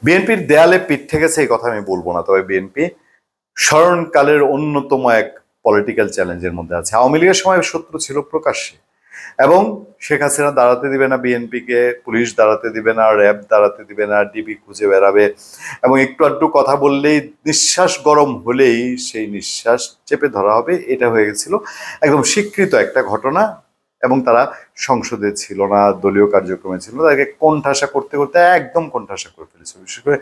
বিএনপির দেয়ালে পিঠ ঠেকেছে এই কথা আমি বলবো না, তবে বিএনপি স্মরণকালের অন্যতম এক পলিটিক্যাল চ্যালেঞ্জের মধ্যে আছে। আওয়ামী লীগের সময় শত্রু ছিল প্রকাশ্যে, এবং শেখ হাসিনা দাঁড়াতে দিবে না বিএনপিকে, পুলিশ দাঁড়াতে দিবে না, র্যাব দাঁড়াতে দিবে না, ডিবি খুঁজে বেড়াবে, এবং একটু আধটু কথা বললেই, নিঃশ্বাস গরম হলেই সেই নিঃশ্বাস চেপে ধরা হবে। এটা হয়ে গেছিল একদম স্বীকৃত একটা ঘটনা, এবং তারা সংসদে ছিল না, দলীয় কার্যক্রমে ছিল না, তাদেরকে কোণঠাসা করতে করতে একদম কোণঠাসা করে ফেলেছিল। বিশেষ করে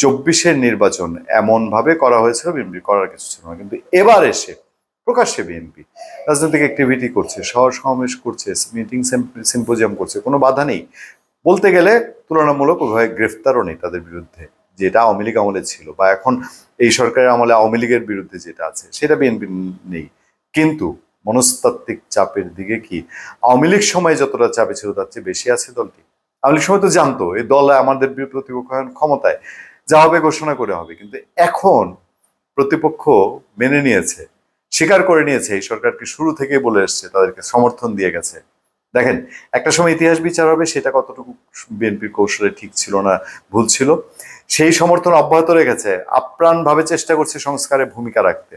24-এর নির্বাচন এমনভাবে করা হয়েছিল, বিএনপি করার কিছু ছিল না। কিন্তু এবার এসে প্রকাশ্যে বিএনপি রাজনৈতিক অ্যাক্টিভিটি করছে, শহর সমাবেশ করছে, মিটিং সিম্পোজিয়াম করছে, কোনো বাধা নেই। বলতে গেলে তুলনামূলক ওইভাবে গ্রেফতারও নেই তাদের বিরুদ্ধে, যেটা আওয়ামী লীগ আমলে ছিল, বা এখন এই সরকারের আমলে আওয়ামী লীগের বিরুদ্ধে যেটা আছে সেটা বিএনপি নেই। কিন্তু মনস্তাত্ত্বিক চাপের দিকে কি আওয়ামী লীগ সময় যতটা চাপে ছিল তার চেয়ে বেশি আছে দলটি? আওয়ামী লীগ সময় তো জানতো এই দল আমাদের প্রতিপক্ষ ক্ষমতায়, যা হবে ঘোষণা করে হবে। কিন্তু এখন প্রতিপক্ষ মেনে নিয়েছে, স্বীকার করে নিয়েছে, এই সরকারকে শুরু থেকে বলে এসছে, তাদেরকে সমর্থন দিয়ে গেছে। দেখেন, একটা সময় ইতিহাস বিচার হবে সেটা কতটুকু বিএনপির কৌশলে ঠিক ছিল না ভুল ছিল, সেই সমর্থন অব্যাহত রেখেছে, আপ্রাণভাবে চেষ্টা করছে সংস্কারে ভূমিকা রাখতে।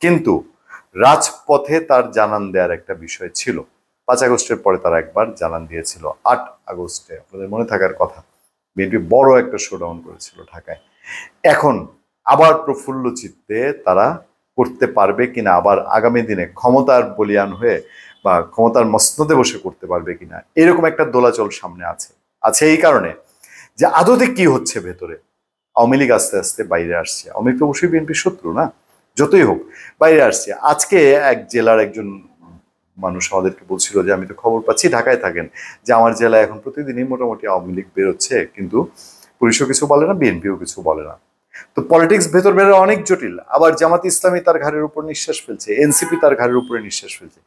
কিন্তু রাজপথে তার জানান দেওয়ার একটা বিষয় ছিল। 5 আগস্টের পরে তারা একবার জানান দিয়েছিল, 8 আগস্টে, আপনাদের মনে থাকার কথা, বিএনপি বড় একটা শোডাউন করেছিল ঢাকায়। এখন আবার প্রফুল্ল চিত্তে তারা করতে পারবে কিনা, আবার আগামী দিনে ক্ষমতার বলিয়ান হয়ে বা ক্ষমতার মসনদে বসে করতে পারবে কিনা, এরকম একটা দোলাচল সামনে আছে। এই কারণে যে আদতে কি হচ্ছে ভেতরে, আওয়ামী লীগ আস্তে আস্তে বাইরে আসছে। আওয়ামী লীগ তো অবশ্যই বিএনপির শত্রু না, যতই হোক বাইরে আসছে। আজকে এক জেলার একজন মানুষ আমাদেরকে বলছিল যে আমি তো খবর পাচ্ছি, ঢাকায় থাকেন, যে আমার জেলায় এখন প্রতিদিনই মোটামুটি আওয়ামী লীগ বেরোচ্ছে, কিন্তু পুলিশও কিছু বলে না, বিএনপিও কিছু বলে না। তো পলিটিক্স ভেতর বেরো অনেক জটিল। আবার জামাত ইসলামী তার ঘাড়ের উপর নিঃশ্বাস ফেলছে, এনসিপি তার ঘাড়ের উপরে নিঃশ্বাস ফেলছে।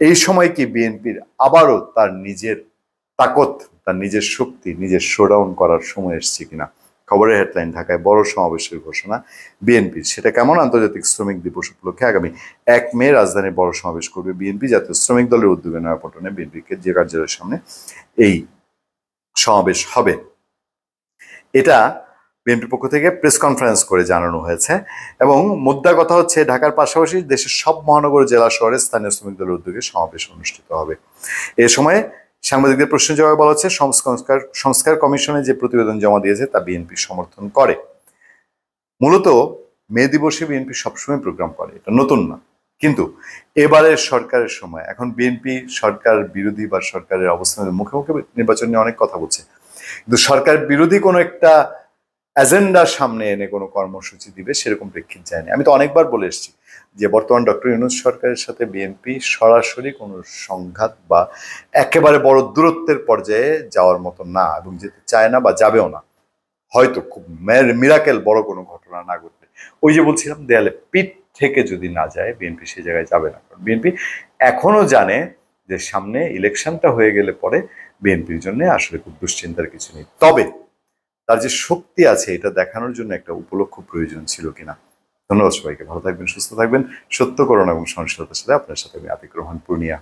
এই সময় কি বিএনপির আবারও তার নিজের তাকত, তার নিজের শক্তি, নিজের শোডাউন করার সময় এসছে কিনা? খবরের হেডলাইন, ঢাকায় বড় সমাবেশের ঘোষণা বিএনপির। সেটা কেমন? আন্তর্জাতিক শ্রমিক দিবস উপলক্ষে আগামী 1 মে রাজধানীর বড় সমাবেশ করবে বিএনপি। জাতীয় শ্রমিক দলের উদ্যোগে নয়াপল্টনে বিএনপিকে যে কার্যালয়ের সামনে এই সমাবেশ হবে, এটা বিএনপির পক্ষ থেকে প্রেস কনফারেন্স করে জানানো হয়েছে। এবং মুদ্রা কথা হচ্ছে, ঢাকার পাশাপাশি দেশের সব মহানগর, জেলা, শহরে স্থানীয় শ্রমিক দলের উদ্যোগে সমাবেশ অনুষ্ঠিত হবে। এ সময় সাংবাদিকদের প্রশ্নের জবাবে বলা হচ্ছে, সংস্কার কমিশনে যে প্রতিবেদন জমা দিয়েছে তা বিএনপি সমর্থন করে। মূলত মে দিবসে বিএনপি সবসময় প্রোগ্রাম করে, এটা নতুন না। কিন্তু এবারের সরকারের সময়, এখন বিএনপি সরকার বিরোধী বা সরকারের অবস্থানের মুখে মুখে নির্বাচন নিয়ে অনেক কথা বলছে, কিন্তু সরকার বিরোধী কোনো একটা এজেন্ডার সামনে এনে কোনো কর্মসূচি দিবে সেরকম প্রেক্ষিত যায়নি। আমি তো অনেকবার বলে এসেছি যে বর্তমান ডক্টর ইউনূস সরকারের সাথে বিএনপি সরাসরি কোনো সংঘাত বা একেবারে বড় দূরত্বের পর্যায়ে যাওয়ার মতো না, এবং যেতে চায় না বা যাবেও না, হয়তো খুব মিরাকেল বড় কোনো ঘটনা না ঘটলে। ওই যে বলছিলাম, দেয়ালে পিঠ থেকে যদি না যায় বিএনপি সেই জায়গায় যাবে না। কারণ বিএনপি এখনো জানে যে সামনে ইলেকশনটা হয়ে গেলে পরে বিএনপির জন্য আসলে খুব দুশ্চিন্তার কিছু নেই। তবে তার যে শক্তি আছে এটা দেখানোর জন্য একটা উপলক্ষ প্রয়োজন ছিল কিনা। ধন্যবাদ সবাইকে, ভালো থাকবেন, সুস্থ থাকবেন। সত্য, করুণা এবং সহনশীলতার সাথে আপনার সাথে আমি আতিক রহমান পূর্ণিয়া।